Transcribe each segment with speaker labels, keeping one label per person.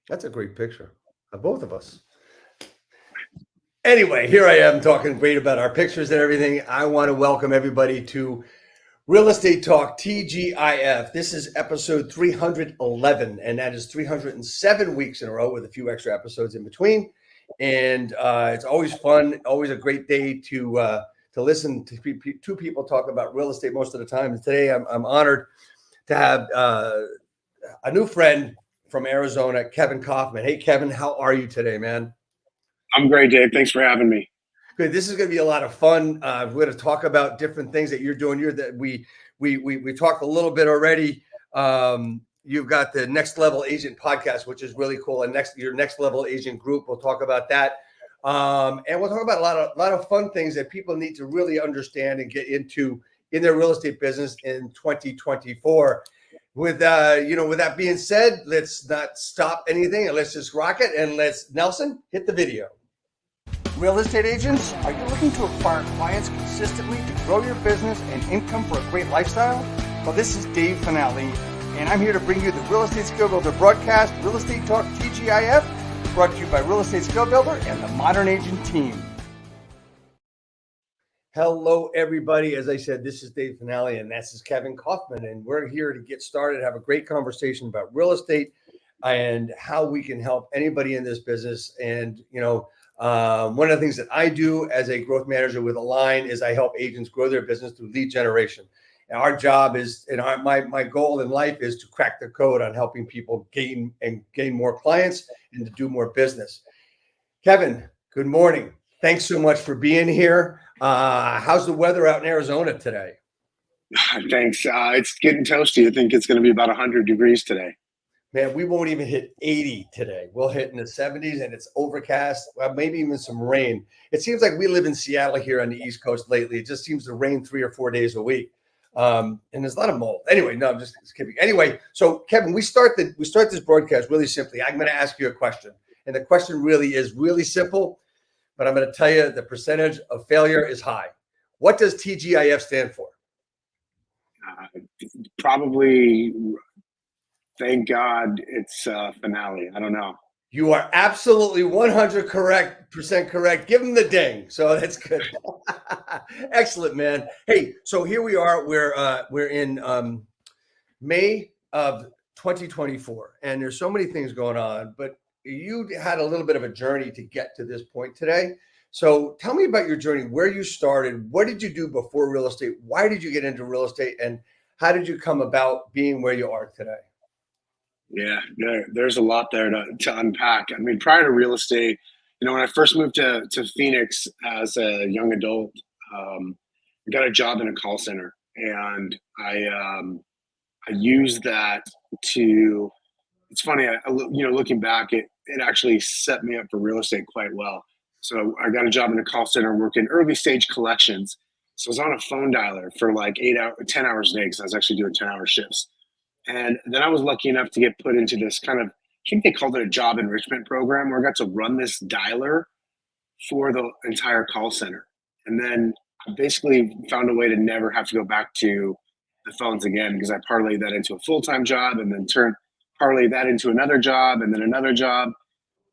Speaker 1: That's a great picture of both of us. Anyway, here I am talking great about our pictures and everything. I want to welcome everybody to Real Estate Talk TGIF. This is episode 311, and that is 307 weeks in a row with a few extra episodes in between. And it's always fun, always a great day to listen to two people talk about real estate most of the time. And today I'm honored to have a new friend from Arizona, Kevin Kauffman. Hey, Kevin, how are you today, man?
Speaker 2: I'm great, Dave. Thanks for having me.
Speaker 1: Good. This is going to be a lot of fun. We're going to talk about different things that you're doing. We talked a little bit already. You've got the Next Level Agent podcast, which is really cool, and your Next Level Agent group. We'll talk about that, and we'll talk about a lot of fun things that people need to really understand and get into in their real estate business in 2024. With with that being said, let's not stop anything and let's just rock it. And let's Nelson hit the video. Real estate agents, are you looking to acquire clients consistently to grow your business and income for a great lifestyle? Well, this is Dave Finale, and I'm here to bring you the Real Estate Skill Builder broadcast, Real Estate Talk TGIF, brought to you by Real Estate Skill Builder and the Modern Agent team. Hello, everybody. As I said, this is Dave Finale, and this is Kevin Kauffman, and we're here to get started, have a great conversation about real estate and how we can help anybody in this business. And, one of the things that I do as a growth manager with Align is I help agents grow their business through lead generation. And our job is, and my goal in life is to crack the code on helping people gain more clients and to do more business. Kevin, good morning. Thanks so much for being here. How's the weather out in Arizona today?
Speaker 2: Thanks. It's getting toasty. I think it's going to be about 100 degrees today.
Speaker 1: Man, we won't even hit 80 today. We'll hit in the 70s, and it's overcast, maybe even some rain. It seems like we live in Seattle here on the East Coast lately. It just seems to rain 3 or 4 days a week. And there's a lot of mold. Anyway, no, I'm just kidding. Anyway, so Kevin, we start this broadcast really simply. I'm going to ask you a question. And the question really is really simple, but I'm going to tell you the percentage of failure is high. What does TGIF stand for?
Speaker 2: Probably, thank God it's finale. I don't know.
Speaker 1: You are absolutely 100% correct. Give him the ding. So that's good. Excellent, man. Hey, so here we are. We're in May of 2024, and there's so many things going on, but you had a little bit of a journey to get to this point today. So tell me about your journey, where you started, what did you do before real estate? Why did you get into real estate, and how did you come about being where you are today?
Speaker 2: Yeah, there's a lot there to unpack. I mean, prior to real estate, when I first moved to Phoenix as a young adult, I got a job in a call center, and I used that to. It's funny, looking back, it actually set me up for real estate quite well. So I got a job in a call center working early stage collections. So I was on a phone dialer for like 10 hours a day because I was actually doing 10-hour shifts. And then I was lucky enough to get put into this kind of, I think they called it a job enrichment program, where I got to run this dialer for the entire call center. And then I basically found a way to never have to go back to the phones again, because I parlayed that into a full-time job and then parlayed that into another job and then another job.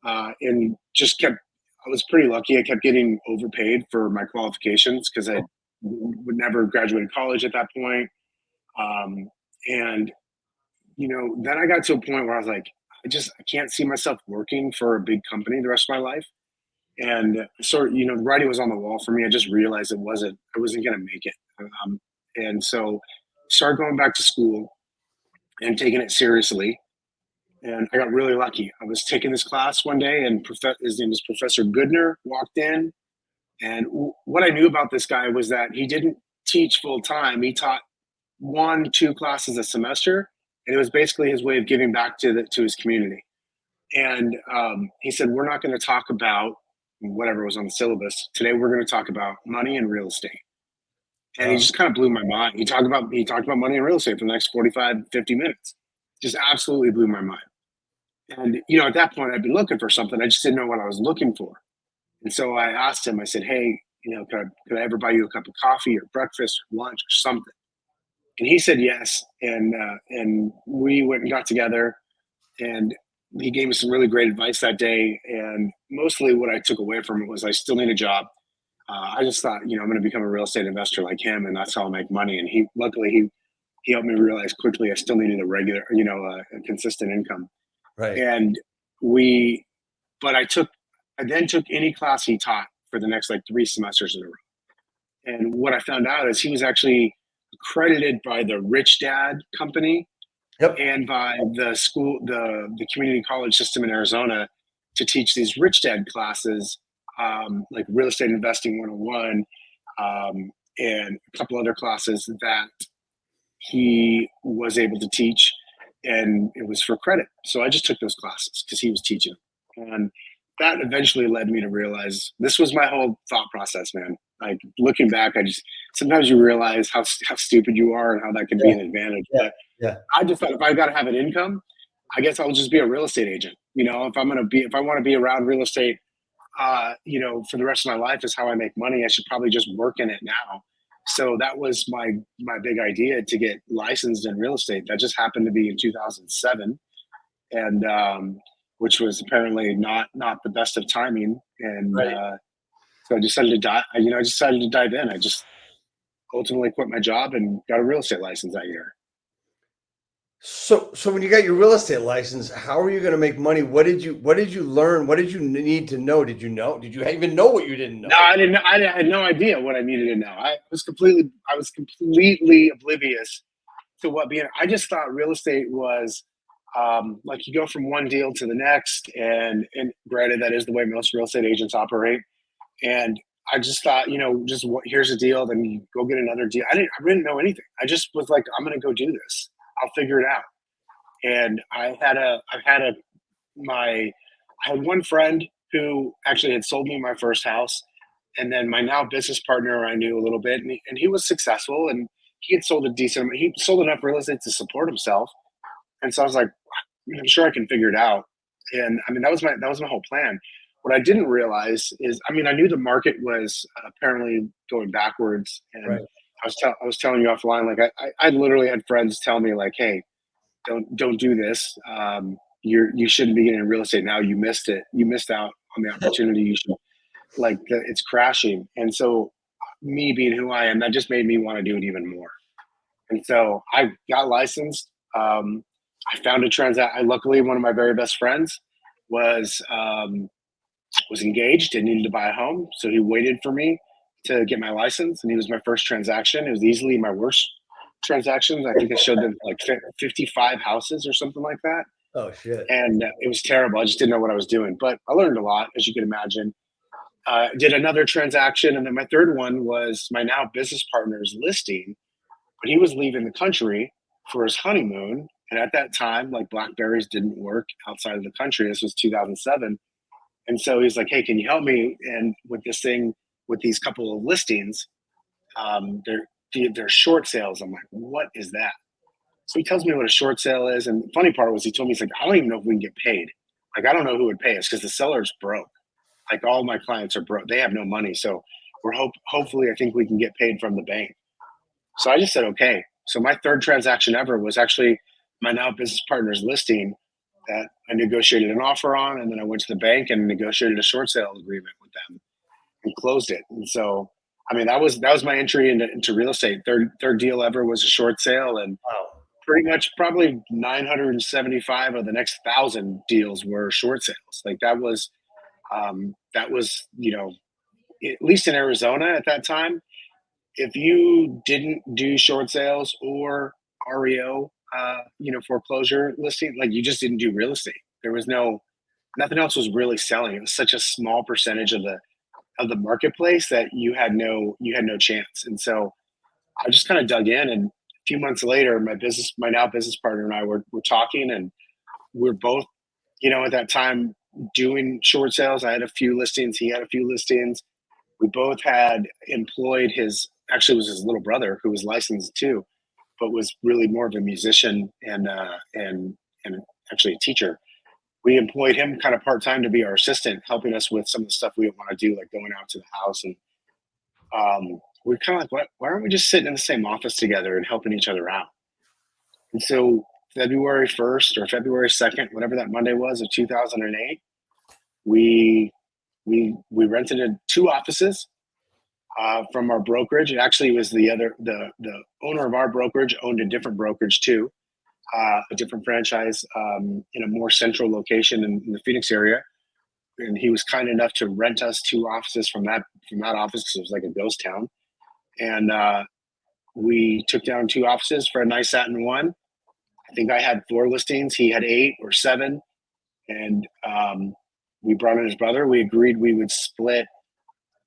Speaker 2: And just I was pretty lucky. I kept getting overpaid for my qualifications because I would never graduated college at that point. And then I got to a point where I was like, I can't see myself working for a big company the rest of my life. And so, the writing was on the wall for me. I just realized I wasn't going to make it. And so started going back to school and taking it seriously. And I got really lucky. I was taking this class one day, and his name was Professor Goodner, walked in. And what I knew about this guy was that he didn't teach full time. He taught 1-2 classes a semester. And it was basically his way of giving back to his community. And he said, we're not going to talk about whatever was on the syllabus. Today, we're going to talk about money and real estate. And he just kind of blew my mind. He talked about money and real estate for the next 45, 50 minutes. Just absolutely blew my mind. And, at that point, I'd been looking for something. I just didn't know what I was looking for. And so I asked him, I said, hey, could I ever buy you a cup of coffee or breakfast or lunch or something? And he said yes, and we went and got together, and he gave me some really great advice that day. And mostly what I took away from it was I still need a job. I just thought, I'm going to become a real estate investor like him, and that's how I'll make money. And he helped me realize quickly I still needed a regular, a consistent income.
Speaker 1: Right.
Speaker 2: And but I then took any class he taught for the next like 3 semesters in a row. And what I found out is he was actually accredited by the Rich Dad Company
Speaker 1: Yep.
Speaker 2: and by the school, the community college system in Arizona, to teach these Rich Dad classes, like Real Estate Investing 101, and a couple other classes that he was able to teach, and it was for credit. So I just took those classes because he was teaching them. And that eventually led me to realize this was my whole thought process, man. Like looking back, sometimes you realize how stupid you are and how that can be an advantage.
Speaker 1: Yeah.
Speaker 2: But
Speaker 1: Yeah.
Speaker 2: I just thought if I got to have an income, I guess I'll just be a real estate agent. If I want to be around real estate, for the rest of my life is how I make money. I should probably just work in it now. So that was my big idea to get licensed in real estate. That just happened to be in 2007, and which was apparently not the best of timing. And
Speaker 1: Right.
Speaker 2: so I decided to dive. I decided to dive in. I just ultimately quit my job and got a real estate license that year.
Speaker 1: So when you got your real estate license, how are you going to make money? What did you learn? What did you need to know? Did you know? Did you even know what you didn't know?
Speaker 2: No, I didn't. I had no idea what I needed to know. I was completely oblivious to what being. I just thought real estate was like you go from one deal to the next, and granted that is the way most real estate agents operate. And I just thought, here's a deal, then you go get another deal. I didn't know anything. I just was like, I'm going to go do this. I'll figure it out. And I had one friend who actually had sold me my first house, and then my now business partner I knew a little bit, and he was successful, and he had sold a decent amount. He sold enough real estate to support himself, and so I was like, I'm sure I can figure it out. And I mean, that was my whole plan. What I didn't realize is, I mean, I knew the market was apparently going backwards, and
Speaker 1: Right.
Speaker 2: I was telling you offline, like I literally had friends tell me like, hey, don't do this. You shouldn't be getting in real estate now. You missed it. You missed out on the opportunity. You should it's crashing. And so me being who I am, that just made me want to do it even more. And so I got licensed. I found a transaction. Luckily, one of my very best friends was engaged and needed to buy a home, so he waited for me to get my license, and he was my first transaction. It was easily my worst transactions. I think I showed them like 55 houses or something like that.
Speaker 1: Oh shit.
Speaker 2: And it was terrible. I just didn't know what I was doing, but I learned a lot, as you can imagine. Did another transaction, and then my third one was my now business partner's listing, but he was leaving the country for his honeymoon. And at that time, like Blackberries didn't work outside of the country. This was 2007. And so he's like, hey, can you help me? And with this thing, with these couple of listings, they're short sales. I'm like, what is that? So he tells me what a short sale is. And the funny part was he told me, he's like, I don't even know if we can get paid. Like, I don't know who would pay us because the seller's broke. Like all my clients are broke. They have no money. So hopefully I think we can get paid from the bank. So I just said, okay. So my third transaction ever was actually my now business partner's listing that I negotiated an offer on. And then I went to the bank and negotiated a short sale agreement with them and closed it. And so, I mean, that was my entry into real estate. Third deal ever was a short sale, and
Speaker 1: Wow.
Speaker 2: pretty much probably 975 of the next 1,000 deals were short sales. Like that was, at least in Arizona at that time, if you didn't do short sales or REO, foreclosure listing, like you just didn't do real estate. There was nothing else was really selling. It was such a small percentage of the marketplace that you had no chance. And so I just kind of dug in, and a few months later, my now business partner and I were talking, and we're both, at that time doing short sales. I had a few listings. He had a few listings. We both had employed actually it was his little brother who was licensed too, but was really more of a musician and actually a teacher. We employed him kind of part-time to be our assistant, helping us with some of the stuff we didn't want to do, like going out to the house. And we're kind of like, why aren't we just sitting in the same office together and helping each other out? And so February 1st or February 2nd, whatever that Monday was of 2008, we rented two offices from our brokerage. It actually was the owner of our brokerage owned a different brokerage too, a different franchise in a more central location in the Phoenix area. And he was kind enough to rent us two offices from that office because it was like a ghost town. And we took down two offices. Fred and I sat in one. I think I had 4 listings. He had 8 or 7. And we brought in his brother. We agreed we would split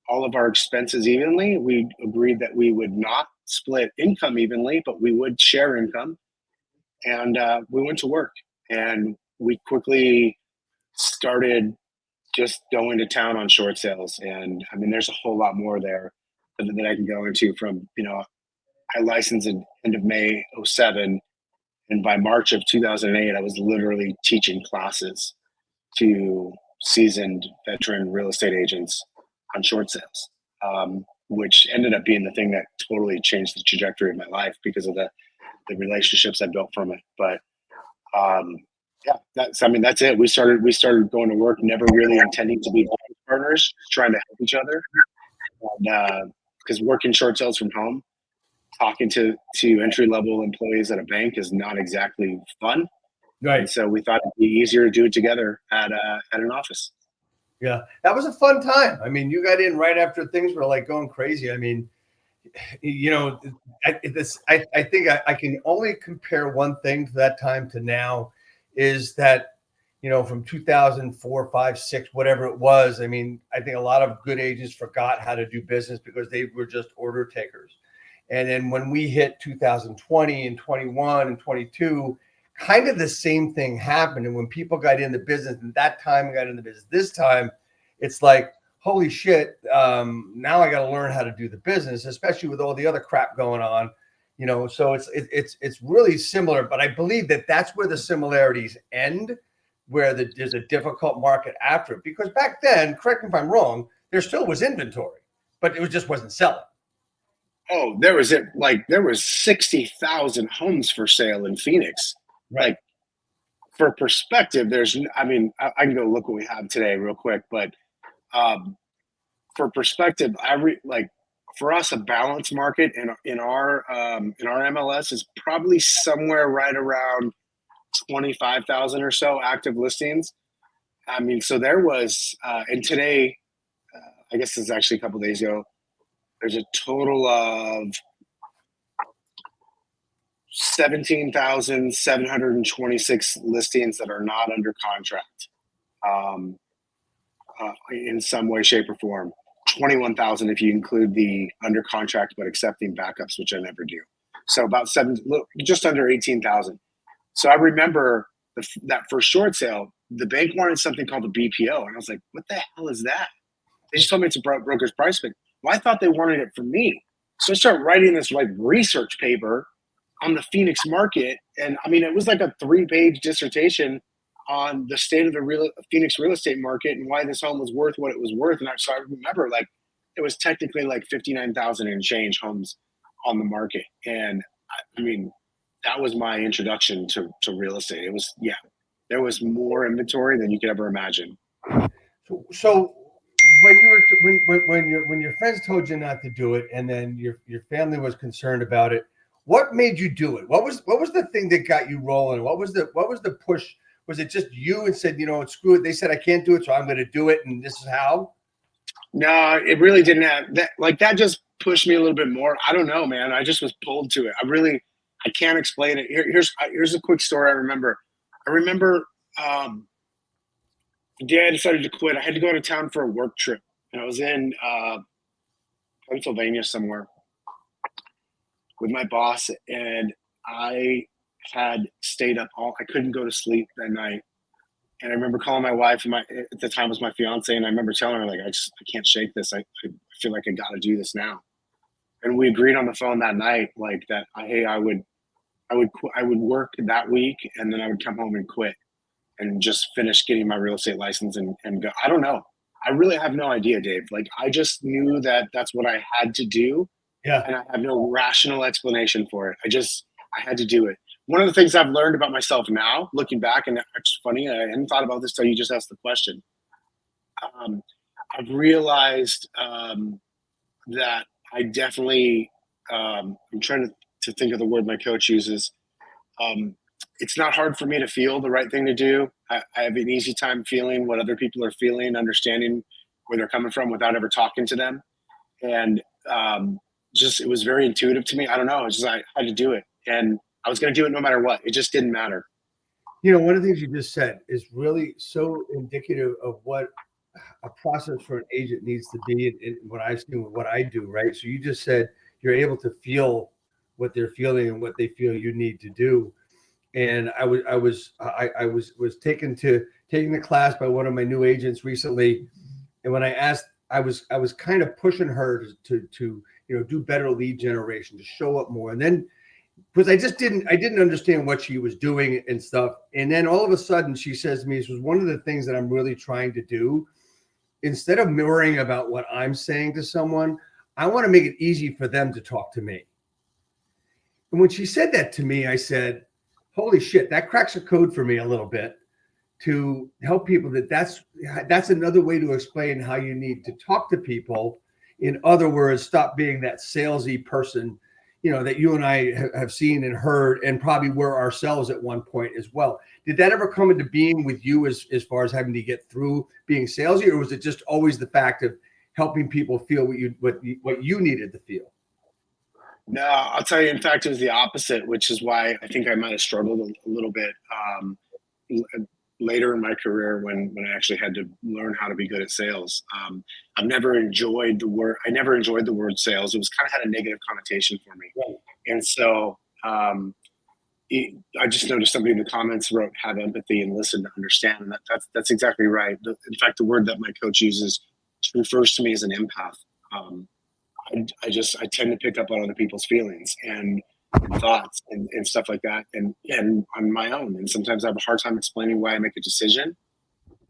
Speaker 2: all of our expenses evenly. We agreed that we would not split income evenly, but we would share income. And we went to work. And we quickly started just going to town on short sales. And I mean, there's a whole lot more there that I can go into from, I licensed in end of May 07. And by March of 2008, I was literally teaching classes to seasoned veteran real estate agents on short sales, which ended up being the thing that totally changed the trajectory of my life because of the relationships I built from it. But yeah, that's it. We started going to work, never really intending to be partners, trying to help each other. And because working short sales from home, talking to entry-level employees at a bank is not exactly fun.
Speaker 1: Right.
Speaker 2: And so we thought it'd be easier to do it together at an office.
Speaker 1: Yeah, that was a fun time. I mean, you got in right after things were like going crazy. I mean, I think I can only compare one thing to that time to now is that, from 2004, 5, 6, whatever it was. I mean, I think a lot of good agents forgot how to do business because they were just order takers. And then when we hit 2020 and 21 and 22, kind of the same thing happened. And when people got in the business, and that time got in the business, this time it's like, holy shit, now I got to learn how to do the business, especially with all the other crap going on, so it's really similar, but I believe that that's where the similarities end, where there's a difficult market after it, because back then, correct me if I'm wrong, there still was inventory, but it just wasn't selling.
Speaker 2: Oh, there was 60,000 homes for sale in Phoenix.
Speaker 1: Right.
Speaker 2: Like, for perspective, I can go look what we have today real quick, but for perspective, for us, a balanced market in our MLS is probably somewhere right around 25,000 or so active listings. I mean, so there was, and today, I guess this is actually a couple days ago, there's a total of 17,726 listings that are not under contract in some way, shape, or form. 21,000 if you include the under contract but accepting backups, which I never do. So about just under 18,000. So I remember that first short sale, the bank wanted something called a BPO, and I was like, "What the hell is that?" They just told me it's a broker's price pick. Well, I thought they wanted it from me, so I started writing this research paper on the Phoenix market, and I mean, it was like a 3-page dissertation on the state of the Phoenix real estate market and why this home was worth what it was worth. And so I remember it was technically 59,000 and change homes on the market. And I mean, that was my introduction to real estate. It was, there was more inventory than you could ever imagine.
Speaker 1: So when you were when your friends told you not to do it, and then your family was concerned about it, what made you do it? What was the thing that got you rolling? What was the push? Was it just you and said, screw it? They said I can't do it, so I'm going to do it, and this is how?
Speaker 2: No, it really didn't have that. That just pushed me a little bit more. I don't know, man. I just was pulled to it. I can't explain it. Here's a quick story. I remember the day I decided to quit. I had to go to town for a work trip, and I was in Pennsylvania somewhere with my boss, and I had stayed up I couldn't go to sleep that night. And I remember calling my wife, and at the time was my fiance, and I remember telling her, I can't shake this. I feel like I got to do this now. And we agreed on the phone that night, that I would work that week, and then I would come home and quit and just finish getting my real estate license and go. I don't know. I really have no idea, Dave. I just knew that that's what I had to do.
Speaker 1: Yeah.
Speaker 2: And I have no rational explanation for it. I had to do it. one of the things I've learned about myself now, looking back, and it's funny, I hadn't thought about this till you just asked the question. Um, I've realized that I definitely, I'm trying to think of the word my coach uses. Um, it's not hard for me to feel the right thing to do. I have an easy time feeling what other people are feeling, understanding where they're coming from without ever talking to them. And just, it was very intuitive to me. I don't know. It's just, I had to do it. And I was going to do it no matter what. It just didn't matter.
Speaker 1: You know, one of the things you just said is really so indicative of what a process for an agent needs to be, and what I've seen with what I do, right? So you just said you're able to feel what they're feeling and what they feel you need to do. And I was taken the class by one of my new agents recently, and when I asked, I was kind of pushing her to do better lead generation, to show up more, and then because I didn't understand what she was doing and stuff, and then all of a sudden she says to me, "This was one of the things that I'm really trying to do. Instead of mirroring about what I'm saying to someone, I want to make it easy for them to talk to me." And when she said that to me, I said, "Holy shit, that cracks a code for me a little bit to help people that's another way to explain how you need to talk to people. In other words, stop being that salesy person, that you and I have seen and heard and probably were ourselves at one point as well." Did that ever come into being with you as far as having to get through being salesy, or was it just always the fact of helping people feel what you needed to feel?
Speaker 2: No, I'll tell you, in fact, it was the opposite, which is why I think I might have struggled a little bit later in my career when I actually had to learn how to be good at sales. I've never enjoyed the word. I never enjoyed the word sales. It was kind of had a negative connotation for me,
Speaker 1: Right.
Speaker 2: and so I just noticed somebody in the comments wrote, "Have empathy and listen to understand," and that's exactly right. In fact, the word that my coach uses refers to me as an empath. Um, I tend to pick up on other people's feelings and thoughts and stuff like that, and on my own. And sometimes I have a hard time explaining why I make a decision,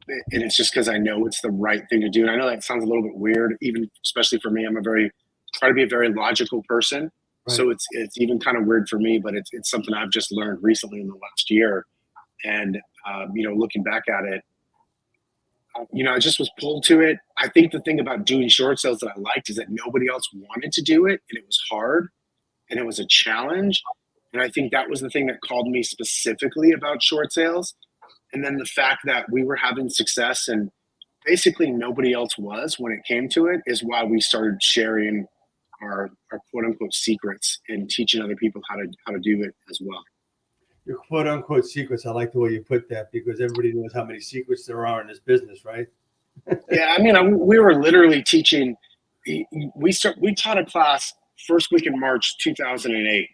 Speaker 2: and it's just because I know it's the right thing to do. And I know that sounds a little bit weird, even especially for me. Try to be a very logical person,
Speaker 1: Right.
Speaker 2: so it's even kind of weird for me. But it's something I've just learned recently in the last year, and looking back at it, I just was pulled to it. I think the thing about doing short sales that I liked is that nobody else wanted to do it, and it was hard and it was a challenge. And I think that was the thing that called me specifically about short sales. And then the fact that we were having success and basically nobody else was when it came to it is why we started sharing our quote unquote secrets and teaching other people how to do it as well.
Speaker 1: Your quote unquote secrets. I like the way you put that, because everybody knows how many secrets there are in this business, right?
Speaker 2: Yeah, I mean, we were literally teaching. We taught a class first week in March 2008,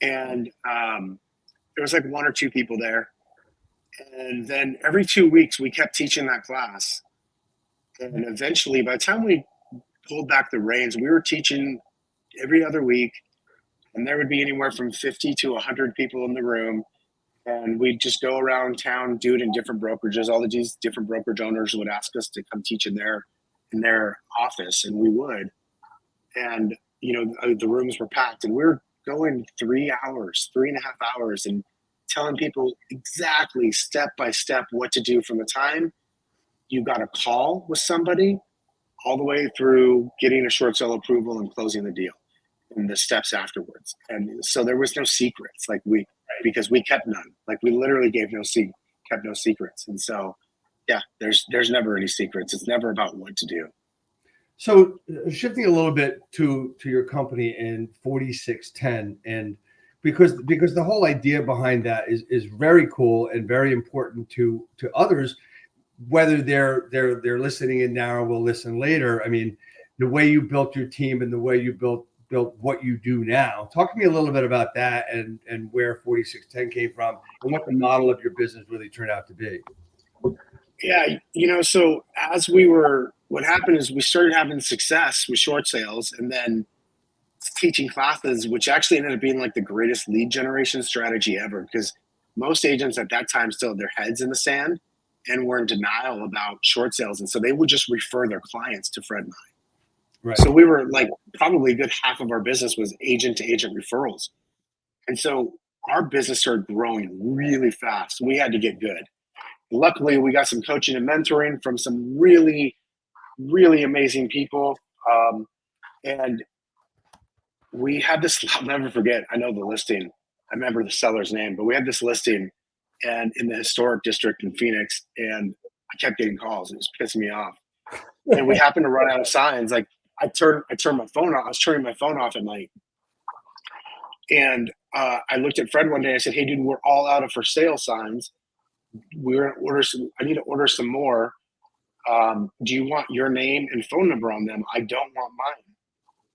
Speaker 2: and there was like one or two people there, and then every 2 weeks we kept teaching that class, and eventually, by the time we pulled back the reins, we were teaching every other week, and there would be anywhere from 50 to 100 people in the room, and we'd just go around town, do it in different brokerages. All of these different brokerage owners would ask us to come teach in their office, and we would. And the rooms were packed, and we were going 3 hours, 3.5 hours, and telling people exactly step by step what to do from the time you got a call with somebody all the way through getting a short sale approval and closing the deal, and the steps afterwards. And so there was no secrets, because we kept none. Like, we literally kept no secrets. And so, yeah, there's never any secrets. It's never about what to do.
Speaker 1: So shifting a little bit to your company in 4610, and because the whole idea behind that is very cool and very important to others, whether they're listening in now or will listen later. I mean, the way you built your team and the way you built what you do now. Talk to me a little bit about that, and where 4610 came from, and what the model of your business really turned out to be.
Speaker 2: Yeah, so what happened is we started having success with short sales, and then teaching classes, which actually ended up being like the greatest lead generation strategy ever, because most agents at that time still had their heads in the sand and were in denial about short sales. And so they would just refer their clients to Fred and I.
Speaker 1: Right.
Speaker 2: So we were like, probably a good half of our business was agent to agent referrals. And so our business started growing really fast. We had to get good. Luckily, we got some coaching and mentoring from some really, really amazing people. And we had this, I'll never forget, I know the listing. I remember the seller's name, but we had this listing and in the historic district in Phoenix, and I kept getting calls. It was pissing me off. And we happened to run out of signs. Like I turned my phone off. I was turning my phone off at night. And I looked at Fred one day. I said, "Hey, dude, we're all out of for sale signs. We're gonna order some. I need to order some more. Do you want your name and phone number on them? I don't want mine."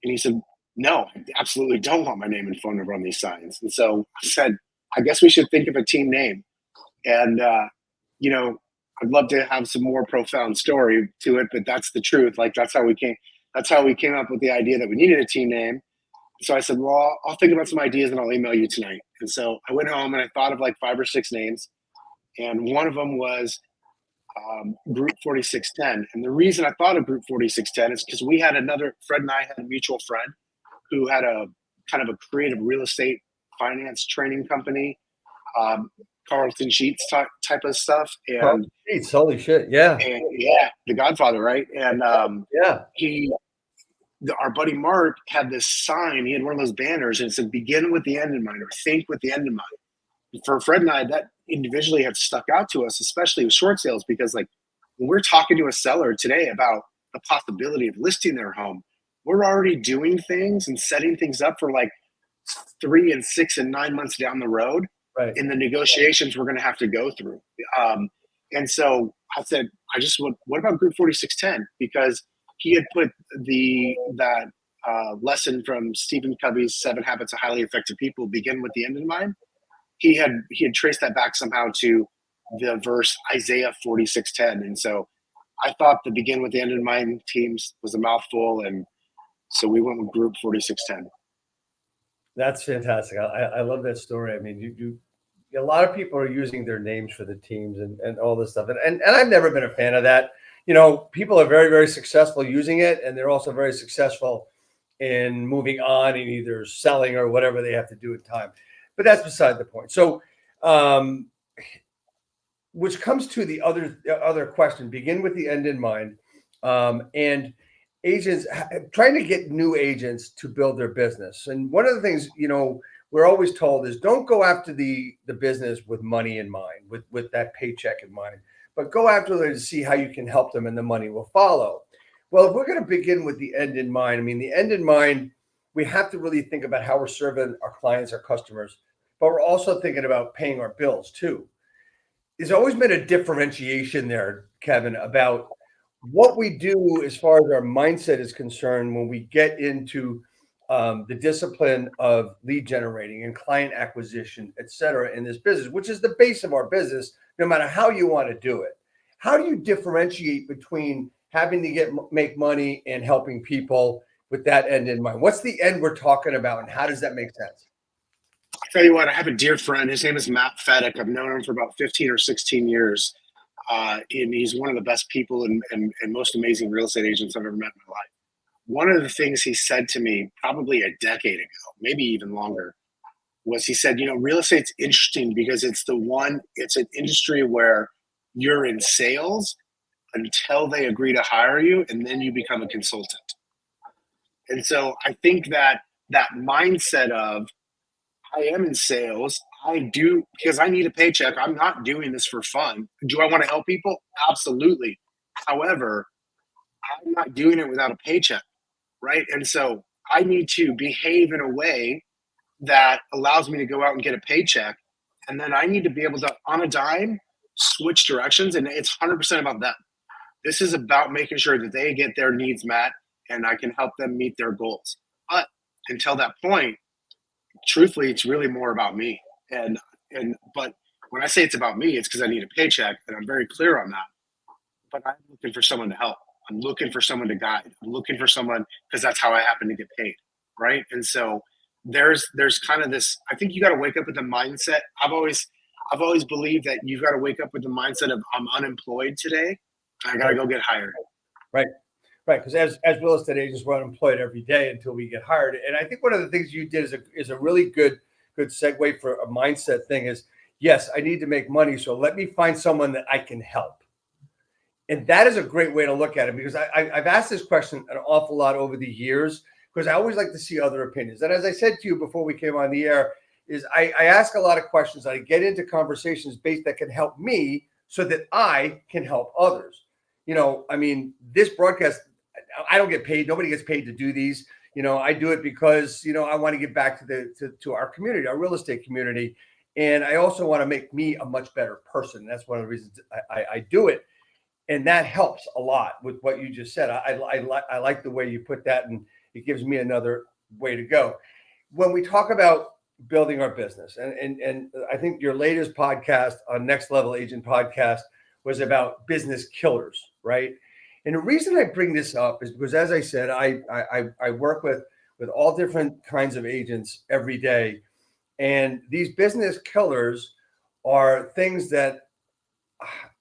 Speaker 2: And he said, "No, I absolutely don't want my name and phone number on these signs." And so I said, "I guess we should think of a team name." And you know, I'd love to have some more profound story to it, but that's the truth. Like that's how we came. That's how we came up with the idea that we needed a team name. So I said, "Well, I'll think about some ideas and I'll email you tonight." And so I went home and I thought of like 5 or 6 names, and one of them was Group 4610. And the reason I thought of Group 4610 is because we had Fred and I had a mutual friend who had a kind of a creative real estate finance training company, Carlton Sheets type of stuff. And
Speaker 1: Sheets, holy shit, yeah.
Speaker 2: And yeah, the Godfather, right? And
Speaker 1: yeah,
Speaker 2: our buddy Mark had this sign. He had one of those banners, and it said "Begin with the end in mind" or "Think with the end in mind." For Fred and I, that individually had stuck out to us, especially with short sales, because like when we're talking to a seller today about the possibility of listing their home, we're already doing things and setting things up for like 3 and 6 and 9 months down the road
Speaker 1: right.
Speaker 2: in the negotiations we're going to have to go through. And so I said, what about Group 4610? Because he had put that lesson from Stephen Covey's 7 Habits of Highly Effective People, "Begin with the end in mind." He had traced that back somehow to the verse Isaiah 46:10. And so I thought the "Begin with the end in mind" teams was a mouthful. And so we went with Group 4610.
Speaker 1: That's fantastic. I love that story. I mean, a lot of people are using their names for the teams and all this stuff. And I've never been a fan of that. You know, people are very, very successful using it, and they're also very successful in moving on and either selling or whatever they have to do at time. But that's beside the point. So, which comes to the other question: begin with the end in mind, and agents trying to get new agents to build their business. And one of the things, you know, we're always told is don't go after the business with money in mind, with that paycheck in mind, but go after it to see how you can help them and the money will follow. Well, if we're going to begin with the end in mind, I mean, the end in mind, we have to really think about how we're serving our clients, our customers, but we're also thinking about paying our bills too. There's always been a differentiation there, Kevin, about what we do as far as our mindset is concerned when we get into the discipline of lead generating and client acquisition, et cetera, in this business, which is the base of our business, no matter how you want to do it. How do you differentiate between having to make money and helping people with that end in mind? What's the end we're talking about, and how does that make sense?
Speaker 2: I'll tell you what, I have a dear friend. His name is Matt Fedek. I've known him for about 15 or 16 years. And he's one of the best people and most amazing real estate agents I've ever met in my life. One of the things he said to me probably a decade ago, maybe even longer, was he said, real estate's interesting because it's an industry where you're in sales until they agree to hire you, and then you become a consultant. And so I think that mindset of, I am in sales, I do because I need a paycheck. I'm not doing this for fun. Do I want to help people? Absolutely. However, I'm not doing it without a paycheck, right? And so I need to behave in a way that allows me to go out and get a paycheck. And then I need to be able to, on a dime, switch directions. And it's 100% about them. This is about making sure that they get their needs met and I can help them meet their goals. But until that point, truthfully, it's really more about me. But when I say it's about me, it's because I need a paycheck, and I'm very clear on that. But I'm looking for someone to help. I'm looking for someone to guide. I'm looking for someone because that's how I happen to get paid, right? And so there's kind of this. I think you got to wake up with the mindset. I've always believed that you've got to wake up with the mindset of I'm unemployed today, and I got to go get hired.
Speaker 1: Right. Right, because as real estate agents, we're unemployed every day until we get hired. And I think one of the things you did is a really good good segue for a mindset thing is, yes, I need to make money. So let me find someone that I can help. And that is a great way to look at it, because I've asked this question an awful lot over the years, because I always like to see other opinions. And as I said to you before we came on the air, is I ask a lot of questions. I get into conversations based that can help me so that I can help others. I mean, this broadcast, I don't get paid. Nobody gets paid to do these. I do it because, I want to give back to our community, our real estate community. And I also want to make me a much better person. That's one of the reasons I do it. And that helps a lot with what you just said. I like the way you put that, and it gives me another way to go. When we talk about building our business, and I think your latest podcast on Next Level Agent podcast was about business killers, right? And the reason I bring this up is because, as I said, I work with all different kinds of agents every day, and these business killers are things that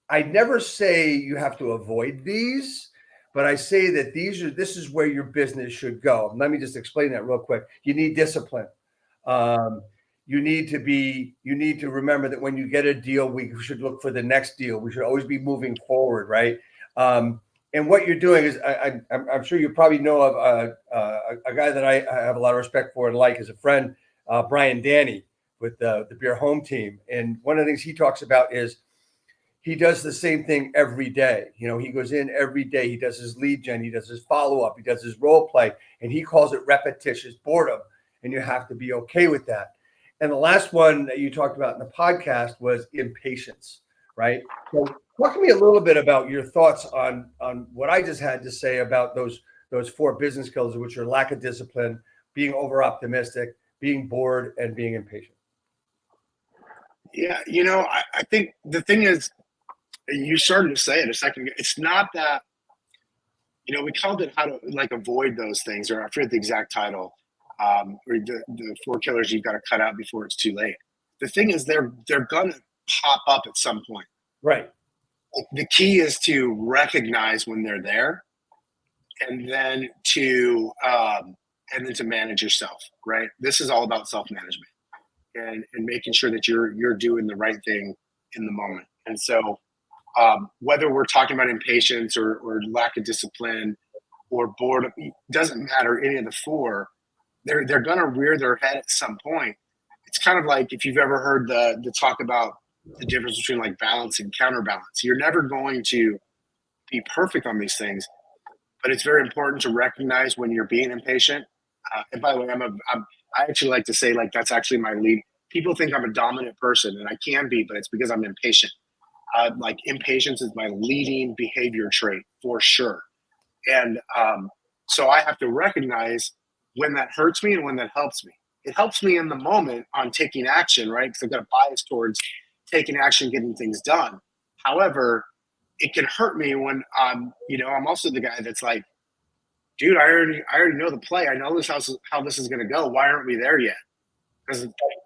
Speaker 1: I never say you have to avoid these, but I say that this is where your business should go. Let me just explain that real quick. You need discipline. You need to remember that when you get a deal, we should look for the next deal. We should always be moving forward, right? And what you're doing is, I'm sure you probably know of a guy that I have a lot of respect for and like as a friend, Brian Danny with the Beer Home Team. And one of the things he talks about is he does the same thing every day. He goes in every day. He does his lead gen. He does his follow-up. He does his role play. And he calls it repetitious boredom. And you have to be okay with that. And the last one that you talked about in the podcast was impatience, right? So talk to me a little bit about your thoughts on what I just had to say about those 4 business killers, which are lack of discipline, being over-optimistic, being bored, and being impatient.
Speaker 2: Yeah, I think the thing is, you started to say it a second ago. It's not that, we called it how to avoid those things, or I forget the exact title, or the 4 killers you've got to cut out before it's too late. The thing is, they're gonna pop up at some point.
Speaker 1: Right.
Speaker 2: The key is to recognize when they're there, and then to manage yourself. Right. This is all about self-management and making sure that you're doing the right thing in the moment. And so, whether we're talking about impatience or lack of discipline or boredom, doesn't matter. Any of the 4, they're going to rear their head at some point. It's kind of like if you've ever heard the talk about the difference between balance and counterbalance. You're never going to be perfect on these things, but it's very important to recognize when you're being impatient. And by the way, I actually like to say that's actually my lead. People think I'm a dominant person, and I can be, but it's because I'm impatient. Impatience is my leading behavior trait for sure. And so I have to recognize when that hurts me and when that helps me. It helps me in the moment on taking action, right? Because I've got a bias towards taking action, getting things done. However, it can hurt me when I'm also the guy that's like, dude, I already know the play. I know how this is going to go. Why aren't we there yet?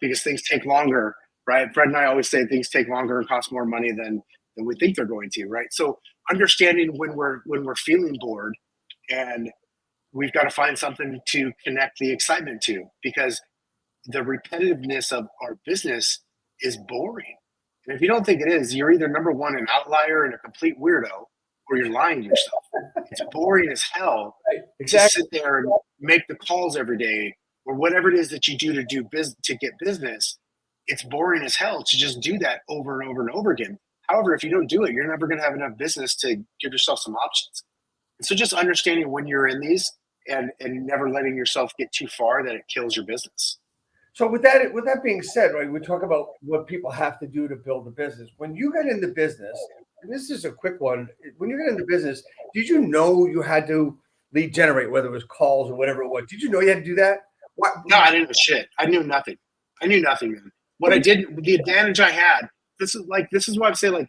Speaker 2: Because things take longer, right? Fred and I always say things take longer and cost more money than we think they're going to, right? So understanding when we're feeling bored, and we've got to find something to connect the excitement to, because the repetitiveness of our business is boring. And if you don't think it is, you're either number one, an outlier and a complete weirdo, or you're lying to yourself. It's boring as hell to sit there and make the calls every day, or whatever it is that you do to get business. It's boring as hell to just do that over and over and over again. However, if you don't do it, you're never going to have enough business to give yourself some options. And so just understanding when you're in these and never letting yourself get too far that it kills your business.
Speaker 1: So with that being said, right, we talk about what people have to do to build a business. When you got into business, and this is a quick one, when you got into business, did you know you had to lead generate, whether it was calls or whatever it was? Did you know you had to do that?
Speaker 2: No, I didn't know shit. I knew nothing. Man. What I did, the advantage I had, this is why I say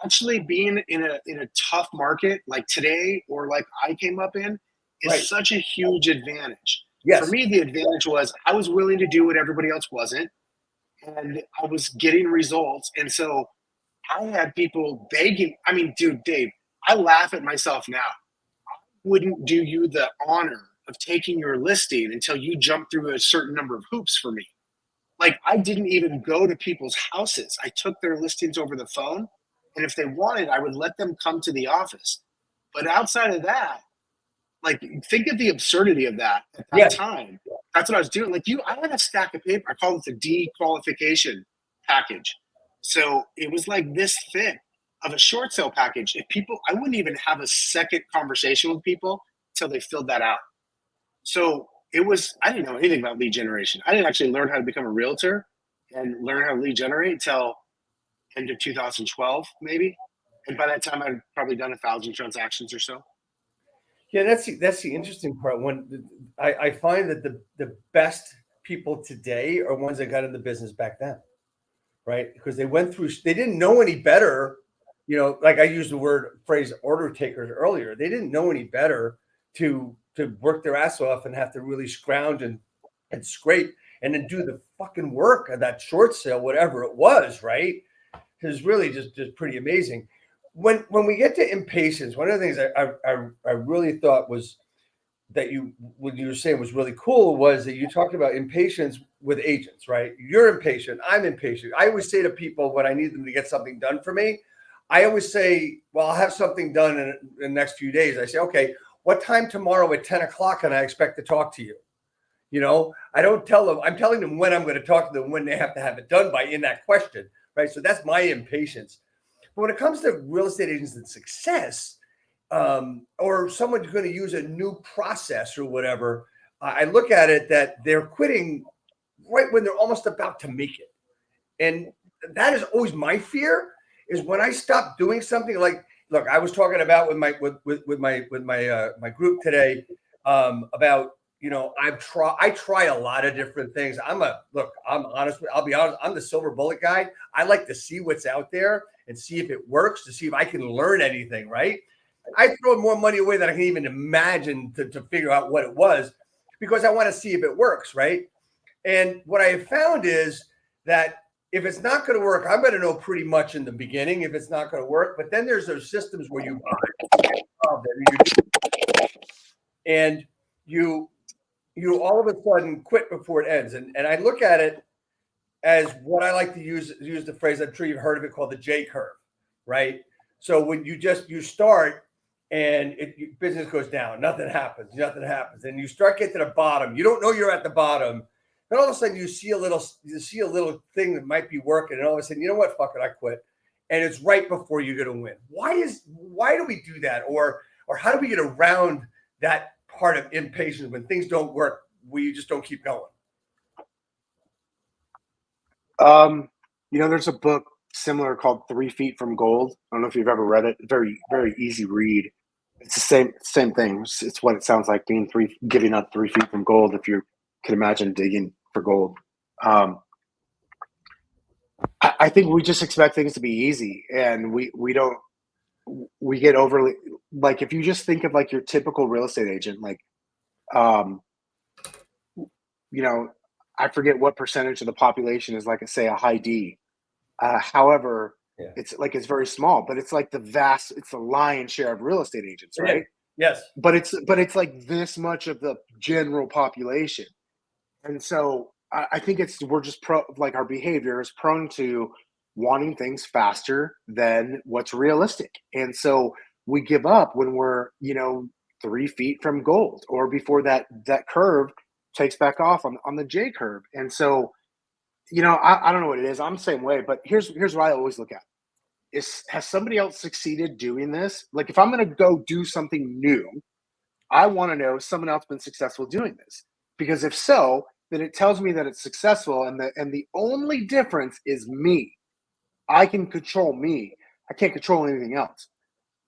Speaker 2: actually being in a tough market like today or like I came up in is such a huge advantage. Yes. For me, the advantage was I was willing to do what everybody else wasn't, and I was getting results. And so I had people begging. I mean, dude, Dave, I laugh at myself now. I wouldn't do you the honor of taking your listing until you jump through a certain number of hoops for me. Like, I didn't even go to people's houses. I took their listings over the phone, and if they wanted, I would let them come to the office. But outside of that, like, think of the absurdity of that at that
Speaker 1: Yeah.
Speaker 2: time. That's what I was doing. Like, I had a stack of paper. I call it the dequalification package. So it was like this thick of a short sale package. If people, I wouldn't even have a second conversation with people until they filled that out. So it was, I didn't know anything about lead generation. I didn't actually learn how to become a realtor and learn how to lead generate until end of 2012, maybe. And by that time, I'd probably done 1,000 transactions or so.
Speaker 1: Yeah, that's the interesting part. When I find that the best people today are ones that got in the business back then, right? Because they didn't know any better. Like I used the phrase order takers earlier. They didn't know any better to work their ass off and have to really scrounge and scrape and then do the fucking work of that short sale, whatever it was, right? It was really just pretty amazing. When we get to impatience, one of the things I really thought was that what you were saying was really cool was that you talked about impatience with agents, right? You're impatient. I'm impatient. I always say to people when I need them to get something done for me, I always say, well, I'll have something done in the next few days. I say, okay, what time tomorrow at 10 o'clock can I expect to talk to you? I don't tell them, I'm telling them when I'm going to talk to them, when they have to have it done by in that question, right? So that's my impatience. But when it comes to real estate agents and success, or someone who's going to use a new process or whatever, I look at it that they're quitting right when they're almost about to make it. And that is always my fear is when I stop doing something like, look, I was talking about with my group today about, I try a lot of different things. I'm honest. I'll be honest. I'm the silver bullet guy. I like to see what's out there and see if it works, to see if I can learn anything, right? I throw more money away than I can even imagine to figure out what it was because I want to see if it works, right? And what I have found is that if it's not going to work, I'm going to know pretty much in the beginning if it's not going to work. But then there's those systems where you and you all of a sudden quit before it ends. And I look at it as what I like to use the phrase, I'm sure you've heard of it, called the J curve, right? So when you start and business goes down, nothing happens, and you start getting to the bottom. You don't know you're at the bottom. Then all of a sudden you see a little thing that might be working, and all of a sudden, you know what? Fuck it, I quit. And it's right before you're going to win. Why do we do that, or how do we get around that part of impatience when things don't work? We just don't keep going.
Speaker 2: There's a book similar called 3 Feet from Gold. I don't know if you've ever read it. Very, very easy read. It's the same thing. It's what it sounds like giving up 3 feet from gold. If you can imagine digging for gold. I think we just expect things to be easy, and we don't. We get overly, like, if you just think of like your typical real estate agent, like, I forget what percentage of the population is like, say, a high D. However,
Speaker 1: Yeah.
Speaker 2: it's very small, but it's like it's the lion's share of real estate agents, right?
Speaker 1: Yes.
Speaker 2: But it's like this much of the general population. And so I think we're just our behavior is prone to wanting things faster than what's realistic. And so we give up when we're, 3 feet from gold or before that curve takes back off on the J curve. And so, I don't know what it is. I'm the same way, but here's what I always look at has somebody else succeeded doing this? Like, if I'm going to go do something new, I want to know if someone else been successful doing this, because if so, then it tells me that it's successful. And the only difference is me. I can control me. I can't control anything else.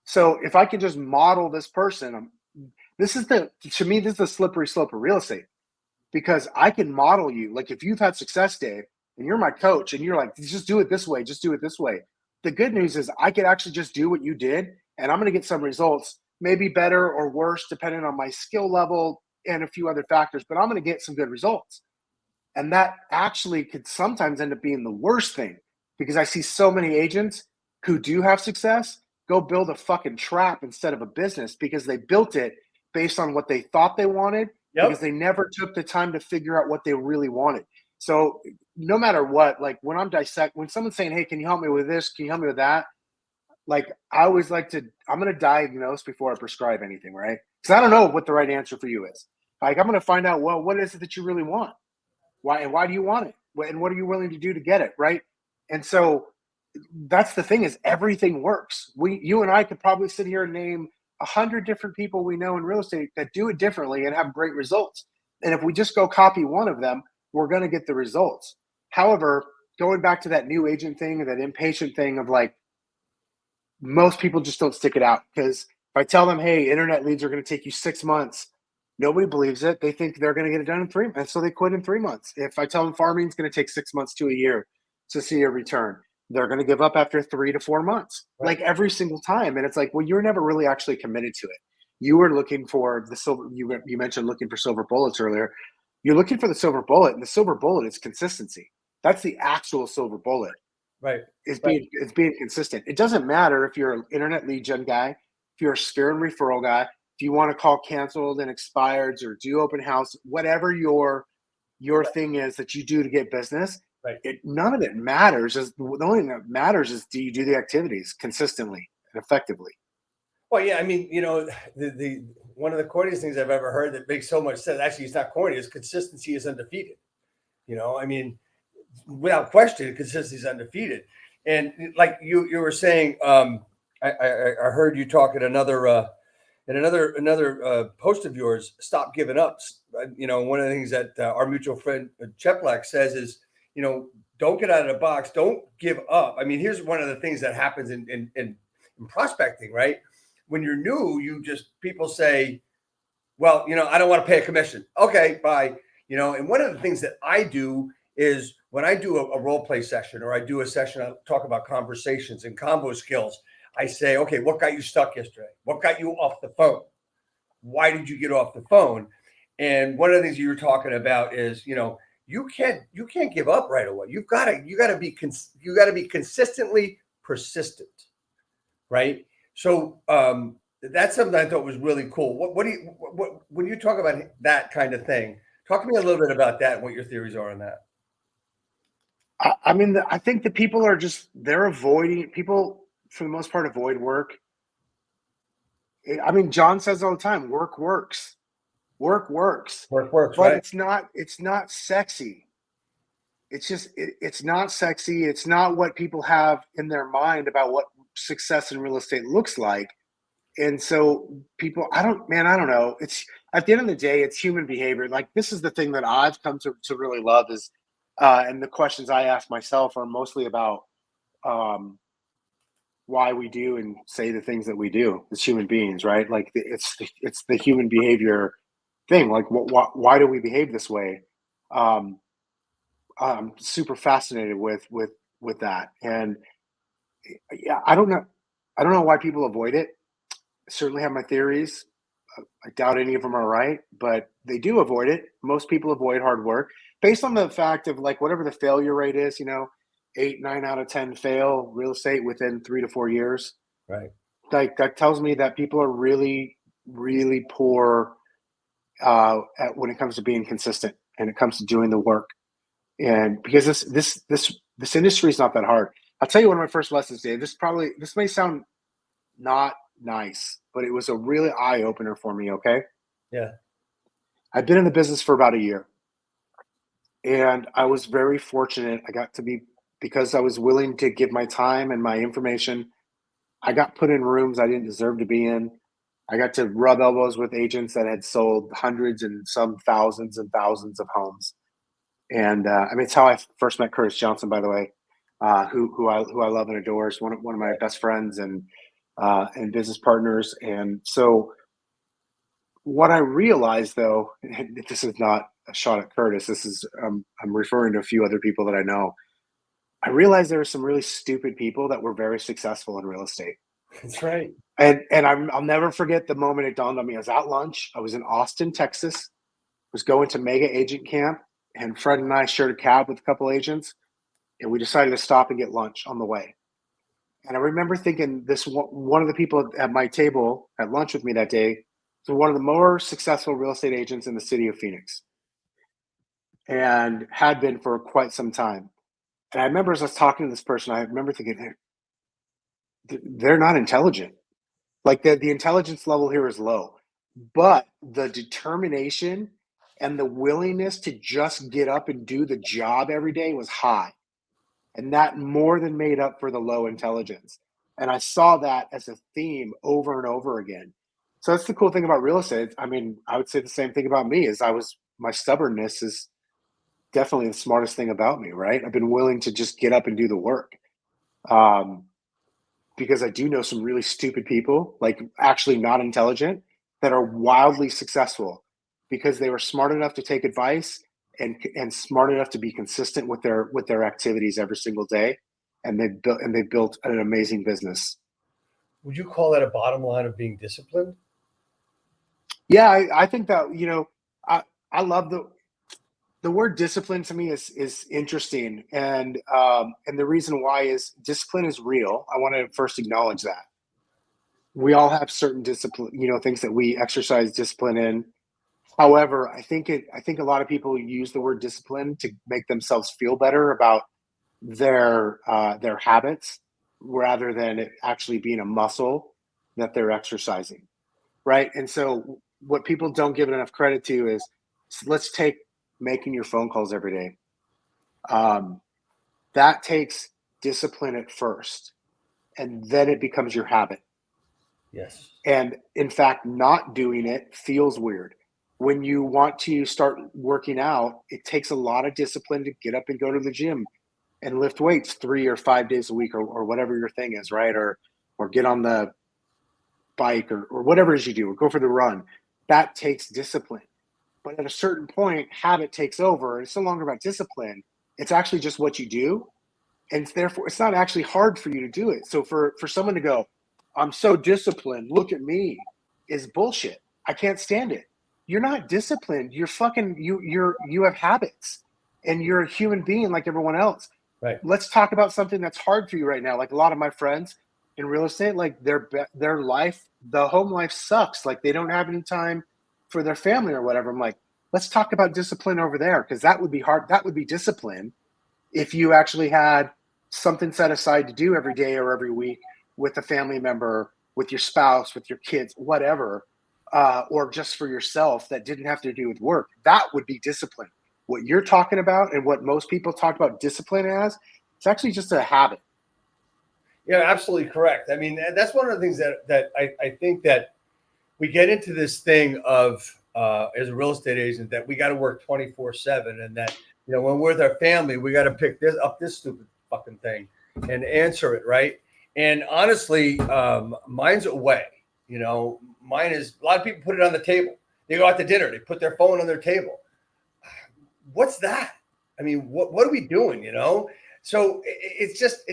Speaker 2: So if I can just model this person, to me, this is the slippery slope of real estate, because I can model you. Like, if you've had success, Dave, and you're my coach and you're like, just do it this way, just do it this way. The good news is I could actually just do what you did, and I'm going to get some results, maybe better or worse, depending on my skill level and a few other factors, but I'm going to get some good results. And that actually could sometimes end up being the worst thing, because I see so many agents who do have success go build a fucking trap instead of a business, because they built it based on what they thought they wanted, because they never took the time to figure out what they really wanted. So no matter what, like when when someone's saying, "Hey, can you help me with this? Can you help me with that?" Like I always like to, I'm going to diagnose before I prescribe anything, right? Because I don't know what the right answer for you is. Like I'm going to find out, well, what is it that you really want? Why do you want it? And what are you willing to do to get it, right? And so that's the thing, is everything works. You and I could probably sit here and name 100 different people we know in real estate that do it differently and have great results. And if we just go copy one of them, we're going to get the results. However, going back to that new agent thing, that impatient thing of like, most people just don't stick it out, because if I tell them, hey, internet leads are going to take you 6 months, nobody believes it. They think they're going to get it done in 3 months, so they quit in 3 months. If I tell them farming is going to take 6 months to a year to see a return, they're going to give up after 3 to 4 months,
Speaker 1: Right.
Speaker 2: like every single time. And it's like, well, you're never really actually committed to it. You were looking for the silver. You mentioned looking for silver bullets earlier. You're looking for the silver bullet, and the silver bullet is consistency. That's the actual silver bullet.
Speaker 1: Right.
Speaker 2: Is being consistent. It doesn't matter if you're an internet lead gen guy, if you're a sphere and referral guy, if you want to call canceled and expireds or do open house, whatever your thing is that you do to get business.
Speaker 1: Right.
Speaker 2: None of it matters. The only thing that matters is, do you do the activities consistently and effectively?
Speaker 1: Well, yeah, I mean, the one of the corniest things I've ever heard that makes so much sense. Actually, it's not corny. Is consistency is undefeated. I mean, without question, consistency is undefeated. And like you were saying, I heard you talk at another post of yours. Stop giving up. One of the things that our mutual friend Cheplak says is, don't get out of the box. Don't give up. I mean, here's one of the things that happens in prospecting, right? When you're new, people say, well, I don't want to pay a commission. Okay, bye. And one of the things that I do is when I do a role play session, or I do a session, I talk about conversations and combo skills. I say, okay, what got you stuck yesterday? What got you off the phone? Why did you get off the phone? And one of the things you were talking about is, you can't give up right away. You gotta be consistently persistent, right? So that's something I thought was really cool. What when you talk about that kind of thing? Talk to me a little bit about that and what your theories are on that.
Speaker 2: I mean, I think that people are they're avoiding, people for the most part avoid work. I mean, John says all the time, work works. Work works.
Speaker 1: Work works,
Speaker 2: But
Speaker 1: right?
Speaker 2: it's not sexy. It's not sexy. It's not what people have in their mind about what success in real estate looks like. And so people, I don't know. It's, at the end of the day, it's human behavior. Like, this is the thing that I've come to really love is, and the questions I ask myself are mostly about why we do and say the things that we do as human beings, right? Like it's the human behavior thing. Like, why do we behave this way? Um, I'm super fascinated with that, and yeah, I don't know why people avoid it. I certainly have my theories. I doubt any of them are right, but they do avoid it. Most people avoid hard work based on the fact of, like, whatever the failure rate is, 8, 9 out of 10 fail real estate within 3 to 4 years.
Speaker 1: Right.
Speaker 2: Like, that tells me that people are really, really poor at when it comes to being consistent and it comes to doing the work. And because this industry is not that hard. I'll tell you one of my first lessons, Dave. This may sound not nice, but it was a really eye opener for me. Okay.
Speaker 1: Yeah.
Speaker 2: I've been in the business for about a year, and I was very fortunate. Because I was willing to give my time and my information, I got put in rooms I didn't deserve to be in. I got to rub elbows with agents that had sold hundreds and some thousands and thousands of homes. And I mean, it's how I first met Curtis Johnson, by the way, who I love and adore. Is one of my best friends and business partners. And so, what I realized, though, and this is not a shot at Curtis. This is I'm referring to a few other people that I know. I realized there were some really stupid people that were very successful in real estate.
Speaker 1: That's right.
Speaker 2: And I'll never forget the moment it dawned on me. I was at lunch. I was in Austin, Texas. Was going to Mega Agent Camp, and Fred and I shared a cab with a couple agents, and we decided to stop and get lunch on the way. And I remember thinking, one of the people at my table at lunch with me that day was one of the more successful real estate agents in the city of Phoenix.
Speaker 3: and had been for quite some time. And I remember as I was talking to this person, I remember thinking, they're not intelligent. Like the intelligence level here is low, but the determination and the willingness to just get up and do the job every day was high. And that more than made up for the low intelligence. And I saw that as a theme over and over again. So that's the cool thing about real estate. I mean, I would say the same thing about me is my stubbornness is definitely the smartest thing about me, right? I've been willing to just get up and do the work. Um, because I do know some really stupid people, like actually not intelligent, that are wildly successful because they were smart enough to take advice and smart enough to be consistent with their activities every single day, and they've built an amazing business.
Speaker 1: Would you call that a bottom line of being disciplined?
Speaker 3: Yeah, I think that I love the word discipline to me is interesting, and the reason why is discipline is real. I want to first acknowledge that we all have certain discipline, things that we exercise discipline in. However, I think a lot of people use the word discipline to make themselves feel better about their habits rather than it actually being a muscle that they're exercising, right? And so what people don't give enough credit to is, let's take making your phone calls every day. Um, that takes discipline at first, and then it becomes your habit.
Speaker 1: Yes.
Speaker 3: And in fact, not doing it feels weird. When you want to start working out, it takes a lot of discipline to get up and go to the gym and lift weights 3 or 5 days a week, or whatever your thing is, right? Or get on the bike, or whatever it is you do, or go for the run. That takes discipline. But at a certain point, habit takes over. It's no longer about discipline. It's actually just what you do. And therefore, it's not actually hard for you to do it. So for someone to go, I'm so disciplined, look at me, is bullshit. I can't stand it. You're not disciplined. You're fucking you have habits, and you're a human being like everyone else.
Speaker 1: Right.
Speaker 3: Let's talk about something that's hard for you right now. Like a lot of my friends in real estate, like their life, the home life sucks. Like they don't have any time for their family or whatever. I'm like, let's talk about discipline over there, because that would be hard. That would be discipline if you actually had something set aside to do every day or every week with a family member, with your spouse, with your kids, whatever, or just for yourself that didn't have to do with work. That would be discipline. What you're talking about and what most people talk about discipline as, it's actually just a habit.
Speaker 1: Yeah, absolutely correct. I mean, that's one of the things that I think that we get into this thing of as a real estate agent, that we got to work 24/7, and that when we're with our family, we got to pick this stupid fucking thing and answer it, right? And honestly, mine's away. Mine is, a lot of people put it on the table. They go out to dinner, they put their phone on their table. What's that? I mean, what are we doing? So it's just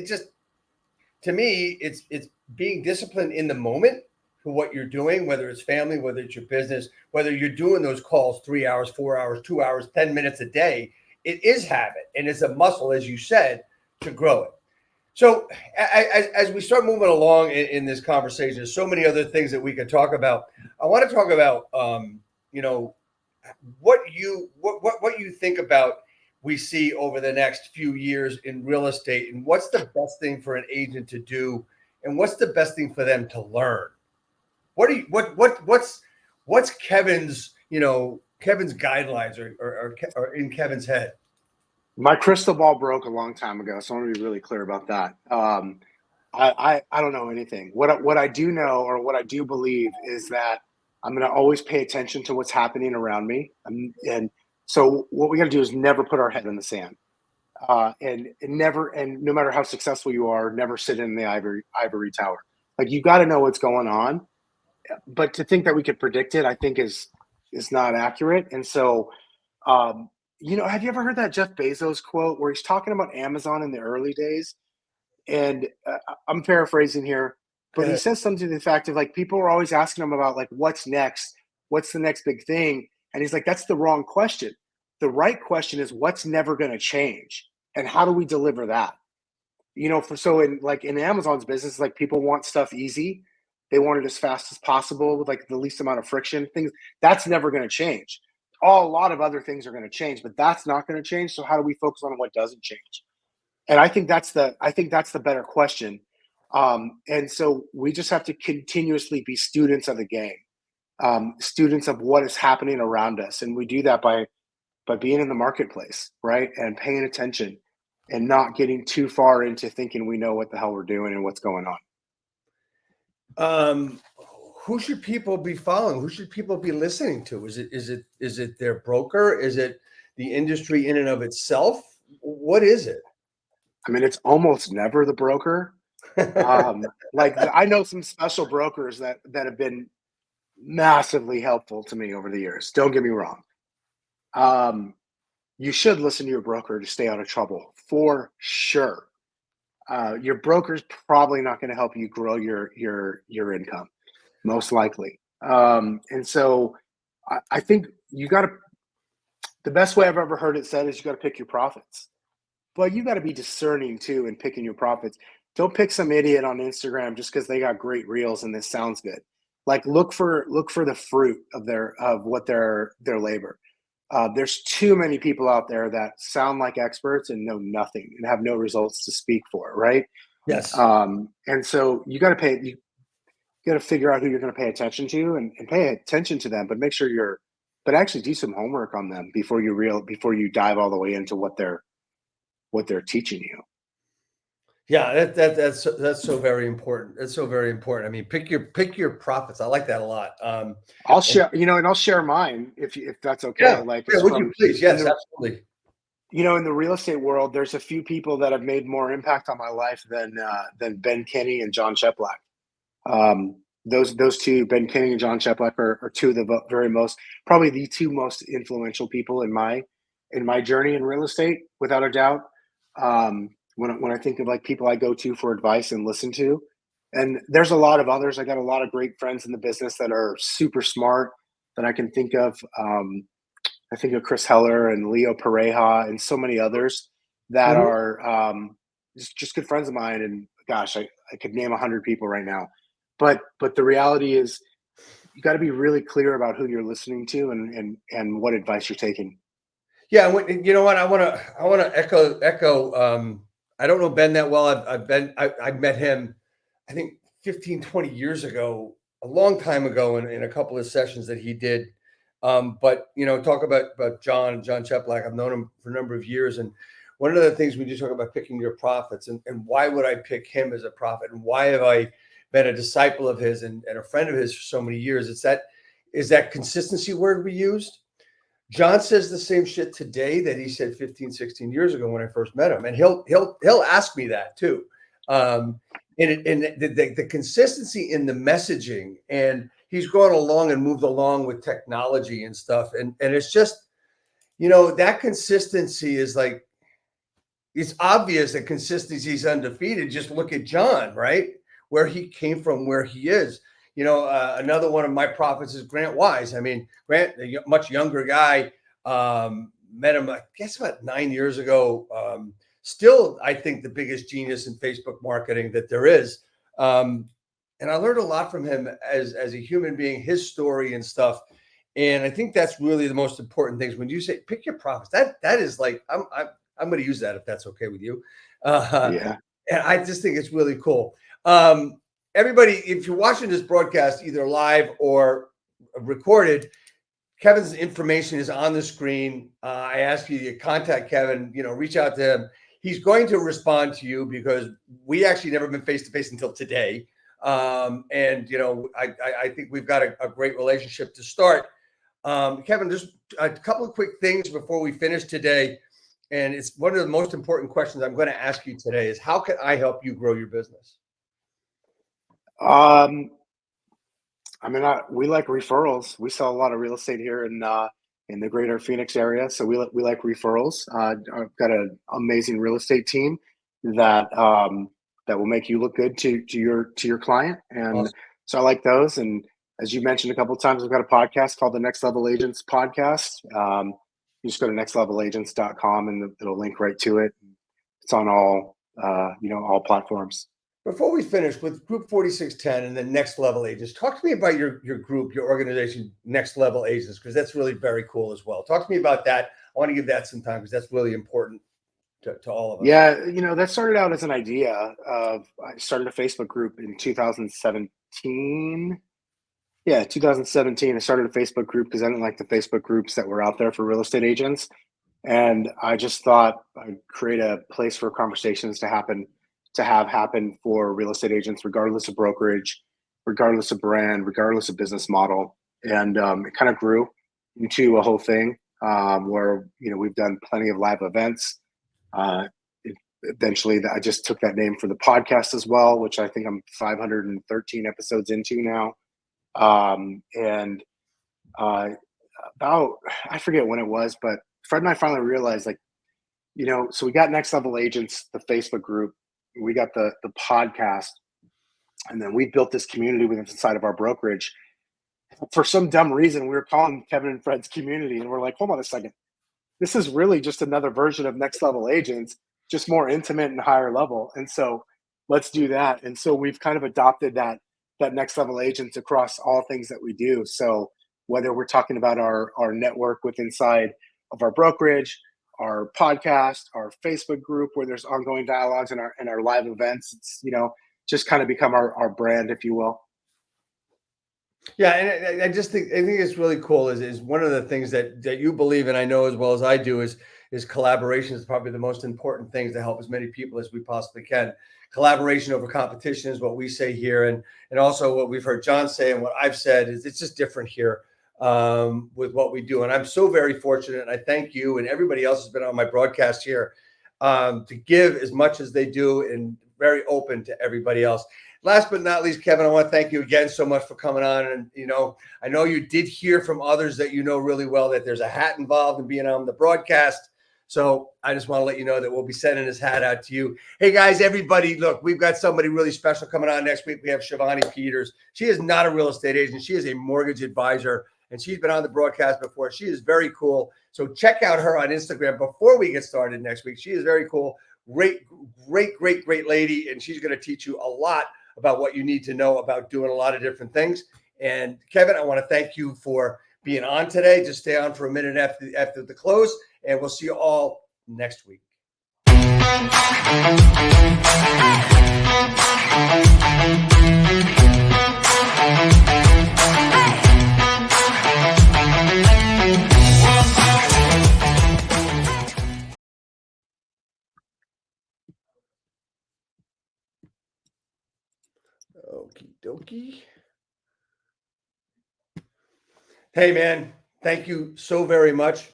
Speaker 1: to me, it's being disciplined in the moment for what you're doing, whether it's family, whether it's your business, whether you're doing those calls 3 hours, 4 hours, 2 hours, 10 minutes a day. It is habit, and it's a muscle, as you said, to grow it. So as we start moving along in this conversation, there's so many other things that we could talk about. I want to talk about, what you think about we see over the next few years in real estate, and what's the best thing for an agent to do, and what's the best thing for them to learn. What's Kevin's guidelines or in Kevin's head?
Speaker 3: My crystal ball broke a long time ago, so I want to be really clear about that. I don't know anything. What I do know, or what I do believe, is that I'm going to always pay attention to what's happening around me, and so what we got to do is never put our head in the sand, and no matter how successful you are, never sit in the ivory tower. Like, you got to know what's going on, but to think that we could predict it, I think is not accurate. And so, have you ever heard that Jeff Bezos quote where he's talking about Amazon in the early days? And I'm paraphrasing here, but he says something to the fact of, like, people are always asking him about, like, what's next? What's the next big thing? And he's like, that's the wrong question. The right question is, what's never going to change? And how do we deliver that? In Amazon's business, like, people want stuff easy. They want it as fast as possible with, like, the least amount of friction. Things that's never going to change. a lot of other things are going to change, but that's not going to change. So how do we focus on what doesn't change? And I think that's the better question. And so we just have to continuously be students of the game, students of what is happening around us, and we do that by being in the marketplace, right, and paying attention, and not getting too far into thinking we know what the hell we're doing and what's going on.
Speaker 1: Who should people be following? Who should people be listening to? Is it their broker? Is it the industry in and of itself? What is it?
Speaker 3: I mean, it's almost never the broker. Like I know some special brokers that have been massively helpful to me over the years. Don't get me wrong. You should listen to your broker to stay out of trouble for sure. Your broker's probably not going to help you grow your income, most likely. And so I think you got to. The best way I've ever heard it said is you got to pick your profits, but you got to be discerning too in picking your profits. Don't pick some idiot on Instagram just because they got great reels and this sounds good. Like look for the fruit of what their labor. There's too many people out there that sound like experts and know nothing and have no results to speak for, right?
Speaker 1: Yes.
Speaker 3: And so you got to figure out who you're going to pay attention to and pay attention to them, but make sure but actually do some homework on them before you dive all the way into what they're teaching you.
Speaker 1: Yeah, that's so very important. That's so very important. I mean, pick your profits. I like that a lot.
Speaker 3: I'll share mine if that's okay.
Speaker 1: Yeah,
Speaker 3: Like,
Speaker 1: yeah, would you please? Yes, absolutely.
Speaker 3: In the real estate world, there's a few people that have made more impact on my life than Ben Kinney and John Cheplack. Those two, Ben Kinney and John Cheplack, are two of the probably the two most influential people in my journey in real estate, without a doubt. When I think of like people I go to for advice and listen to, and there's a lot of others. I got a lot of great friends in the business that are super smart that I can think of. I think of Chris Heller and Leo Pareja and so many others that are just good friends of mine. And gosh, I could name 100 people right now. But the reality is you got to be really clear about who you're listening to and what advice you're taking.
Speaker 1: Yeah, you know what? I want to echo. I don't know Ben that well. I met him, I think 15, 20 years ago, a long time ago in a couple of sessions that he did. But talk about John Cheplack. I've known him for a number of years, and one of the things when you talk about picking your profits and why would I pick him as a prophet, and why have I been a disciple of his and a friend of his for so many years? Is that consistency word we used. John says the same shit today that he said 15, 16 years ago when I first met him. And he'll ask me that too. And the consistency in the messaging, and he's gone along and moved along with technology and stuff. And it's just, that consistency is like, it's obvious that consistency is undefeated. Just look at John, right? Where he came from, where he is. Another one of my prophets is Grant Wise. I mean, Grant, a much younger guy, met him, I guess, about 9 years ago. Still, I think the biggest genius in Facebook marketing that there is. And I learned a lot from him as a human being, his story and stuff. And I think that's really the most important things. When you say pick your profits, that is like, I'm going to use that if that's okay with you.
Speaker 3: Yeah.
Speaker 1: And I just think it's really cool. Everybody, if you're watching this broadcast, either live or recorded, Kevin's information is on the screen. I ask you to contact Kevin, reach out to him. He's going to respond to you because we actually never been face-to-face until today. I think we've got a great relationship to start. Kevin, just a couple of quick things before we finish today. And it's one of the most important questions I'm going to ask you today is, how can I help you grow your business?
Speaker 3: We like referrals. We sell a lot of real estate here in the greater Phoenix area. So we like referrals. I've got an amazing real estate team that will make you look good to your client. And awesome. So I like those. And as you mentioned a couple of times, we've got a podcast called the Next Level Agents Podcast. You just go to nextlevelagents.com and it'll link right to it. It's on all platforms.
Speaker 1: Before we finish with Group 4610 and the Next Level Agents, talk to me about your group, your organization, Next Level Agents, because that's really very cool as well. Talk to me about that. I want to give that some time because that's really important to all of us.
Speaker 3: Yeah, that started out as an idea of I started a Facebook group in 2017. Yeah, 2017. I started a Facebook group because I didn't like the Facebook groups that were out there for real estate agents. And I just thought I'd create a place for conversations to have happen for real estate agents, regardless of brokerage, regardless of brand, regardless of business model. And it kind of grew into a whole thing where, we've done plenty of live events. Eventually, I just took that name for the podcast as well, which I think I'm 513 episodes into now. And about, I forget when it was, but Fred and I finally realized, so we got Next Level Agents, the Facebook group, we got the podcast, and then we built this community within inside of our brokerage. For some dumb reason, we were calling Kevin and Fred's community, and we're like, hold on a second. This is really just another version of Next Level Agents, just more intimate and higher level. And so let's do that. And so we've kind of adopted that Next Level Agents across all things that we do. So whether we're talking about our network with inside of our brokerage, our podcast, our Facebook group where there's ongoing dialogues, and our live events, it's just kind of become our brand, if you will.
Speaker 1: Yeah, and I think it's really cool. Is one of the things that you believe, and I know as well as I do, is collaboration is probably the most important things to help as many people as we possibly can. Collaboration over competition is what we say here, and also what we've heard John say and what I've said is it's just different here with what we do. And I'm so very fortunate, and I thank you and everybody else has been on my broadcast here to give as much as they do, and very open to everybody else. Last but not least, Kevin, I want to thank you again so much for coming on. And, I know you did hear from others that really well that there's a hat involved in being on the broadcast. So I just want to let you know that we'll be sending his hat out to you. Hey, guys, everybody, look, we've got somebody really special coming on next week. We have Shivani Peters. She is not a real estate agent. She is a mortgage advisor, and she's been on the broadcast before. She is very cool. So check out her on Instagram before we get started next week. She is very cool. Great lady, and she's going to teach you a lot about what you need to know about doing a lot of different things. And Kevin, I want to thank you for being on today. Just stay on for a minute after the close, and we'll see you all next week. Okie dokie. Hey, man, thank you so very much.